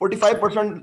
45%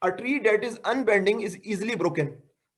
A tree that is unbending is easily broken.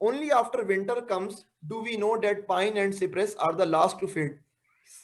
Only after winter comes do we know that pine and cypress are the last to fade.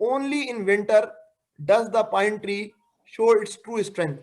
only in winter does the pine tree show its true strength.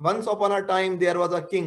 Once upon a time there was a king.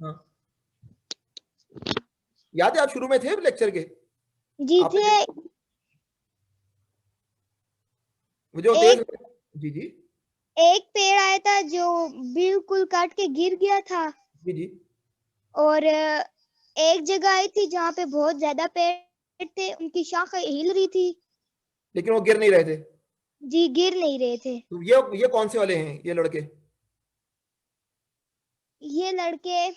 हाँ, याद है आप शुरू में थे lecture के? जी आपने थे। वो जो एक जी जी एक पेड़ आया था जो बिल्कुल काट के गिर गया था, जी जी और एक जगह आई थी जहाँ पे बहुत ज्यादा पेड़ थे, उनकी शाखें हिल रही थी। लेकिन वो गिर नहीं रहे थे। जी, गिर नहीं रहे थे। तो ये कौन से वाले हैं ये लड़के? ये लड़के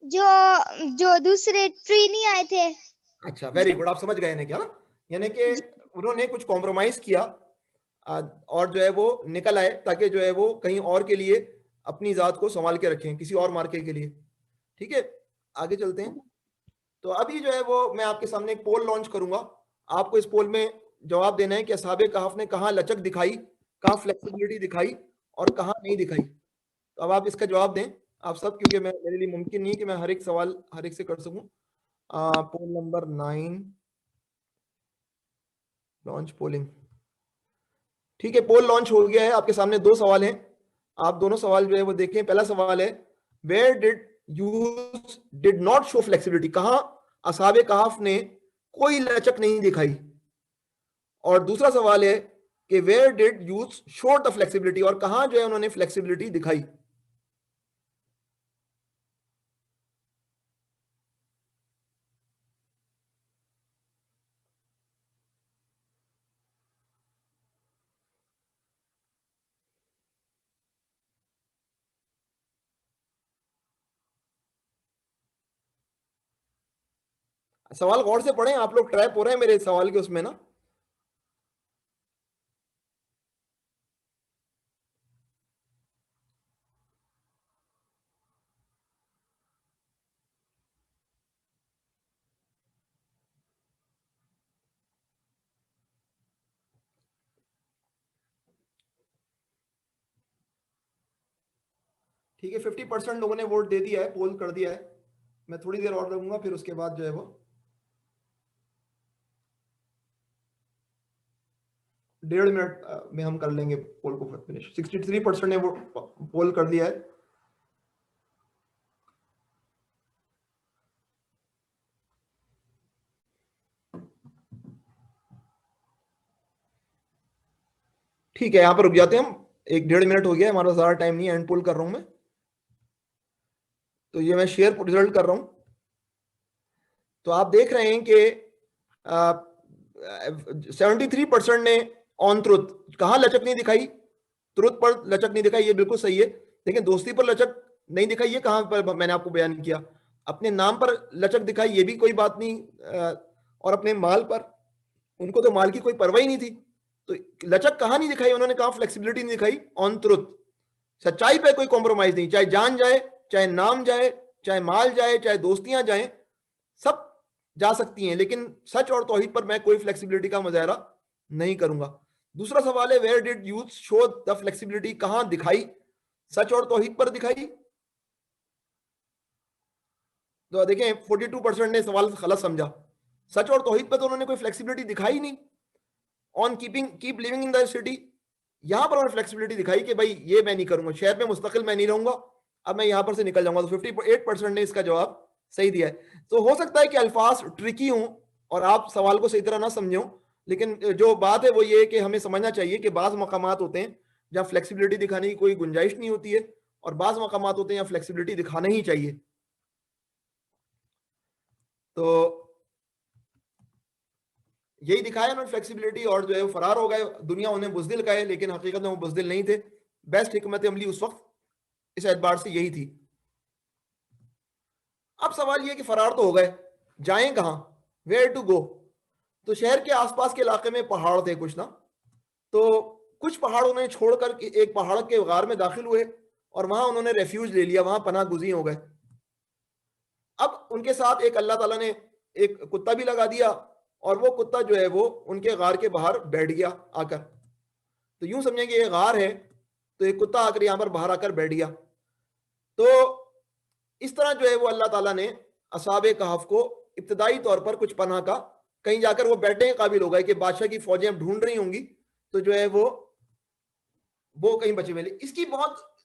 जो जो दूसरे ट्री नहीं आए थे। अच्छा, वेरी गुड, आप समझ गए ना क्या? यानी कि उन्होंने कुछ कॉम्प्रोमाइज किया और जो है वो निकल आए ताकि जो है वो कहीं और के लिए अपनी जात को संभाल के रखें, किसी और मार्के के लिए। ठीक है, आगे चलते हैं। तो अभी जो है वो मैं आपके सामने एक पोल लॉन्च करूंगा। आपको इस पोल में जवाब देना है कि असहाबे कहफ ने कहाँ लचक दिखाई, कहाँ फ्लेक्सिबिलिटी दिखाई और कहाँ नहीं दिखाई। तो अब आप इसका जवाब दें आप सब, क्योंकि मेरे लिए मुमकिन नहीं कि मैं हर एक सवाल हर एक से कर सकूं। पोल नंबर 9 लॉन्च पोलिंग। ठीक है, पोल लॉन्च हो गया है। आपके सामने 2 सवाल हैं, आप दोनों सवाल जो है वो देखें। पहला सवाल है where did not show flexibility, कहां असहाबे कहफ ने कोई लचक नहीं दिखाई। और दूसरा सवाल है कि where did use show the flexibility, और कहां जो है उन्होंने फ्लेक्सिबिलिटी दिखाई। सवाल गौर से पढ़ें, आप लोग ट्रैप हो रहे हैं मेरे सवाल के उसमें ना। ठीक है, 50% लोगों ने वोट दे दिया है, पोल कर दिया है। मैं थोड़ी देर और लगूंगा, फिर उसके बाद जो है वो 1.5 मिनट में हम कर लेंगे पोल को फिनिश। 63% ने वो पोल कर दिया है। ठीक है, यहां पर रुक जाते हैं हम। 1-1.5 मिनट हो गया, हमारा पास ज्यादा टाइम नहीं है। एंड पोल कर रहा हूं मैं, तो ये मैं शेयर रिजल्ट कर रहा हूं। तो आप देख रहे हैं कि 73% ने ऑन ट्रुथ, कहां लचक नहीं दिखाई, ट्रुथ पर लचक नहीं दिखाई, ये बिल्कुल सही है। लेकिन दोस्ती पर लचक नहीं दिखाई, ये कहां पर मैंने आपको बयान किया। अपने नाम पर लचक दिखाई, ये भी कोई बात नहीं। और अपने माल पर, उनको तो माल की कोई परवाह ही नहीं थी। तो लचक कहां नहीं दिखाई उन्होंने, कहा फ्लेक्सिबिलिटी नहीं दिखाई, ऑन ट्रुथ, सच्चाई पे कोई कॉम्प्रोमाइज नहीं। चाहे जान जाए, चाहे नाम जाए, चाहे माल जाए, चाहे दोस्तियां जाए, सब जा सकती हैं, लेकिन सच और तौहीद पर मैं कोई फ्लेक्सिबिलिटी का मुजाहरा नहीं करूंगा। दूसरा सवाल है where did youth show the flexibility, कहां दिखाई, सच और तौहीद पर दिखाई। तो देखें 42% ने सवाल गलत समझा, सच और तौहीद पर तो उन्होंने कोई फ्लेक्सिबिलिटी दिखाई नहीं। On keep living in the city, यहां पर उन्होंने फ्लेक्सिबिलिटी दिखाई कि भाई ये मैं नहीं करूंगा, शहर में मुस्तकिल मैं नहीं रहूंगा, अब मैं यहां पर से निकल जाऊंगा। तो 58% ने इसका जवाब सही दिया है। तो हो सकता है कि अल्फाज ट्रिकी हों और आप सवाल को सही तरह ना समझो, लेकिन जो बात है वो ये है कि हमें समझना चाहिए कि बाज़ मकामात होते हैं जहां फ्लेक्सिबिलिटी दिखाने की कोई गुंजाइश नहीं होती है, और बाज़ मकामात होते हैं जहां फ्लेक्सिबिलिटी दिखाना ही चाहिए। तो यही दिखाया उन्होंने फ्लेक्सिबिलिटी, और जो है वो फरार हो गए। दुनिया उन्हें बुज़दिल कहे, लेकिन हकीकत में वो बुज़दिल नहीं थे। बेस्ट हिकमत अमली उस वक्त इस एतबार से यही थी। अब सवाल ये कि फरार तो हो गए, जाएं कहां, वेयर टू गो। तो शहर के आसपास के इलाके में पहाड़ थे कुछ ना, तो कुछ पहाड़ उन्होंने छोड़कर एक पहाड़ के गार में दाखिल हुए और वहां उन्होंने रेफ्यूज ले लिया, वहां पनाह गुज़ी हो गए। अब उनके साथ एक अल्लाह ताला ने एक कुत्ता भी लगा दिया, और वो कुत्ता जो है वो उनके गार के बाहर बैठ गया आकर। तो यूं समझेंगे ये गार है, तो एक कुत्ता आकर यहां पर बाहर आकर बैठ गया। तो इस तरह जो है वो अल्लाह ताला ने असहाबे कहफ को इब्तदाई तौर पर कुछ पनाह का, कहीं जाकर वो बैठने के काबिल हो गए कि बादशाह की फौजें ढूंढ रही होंगी, तो जो है वो कहीं बचे हुए। इसकी बहुत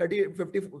30-50.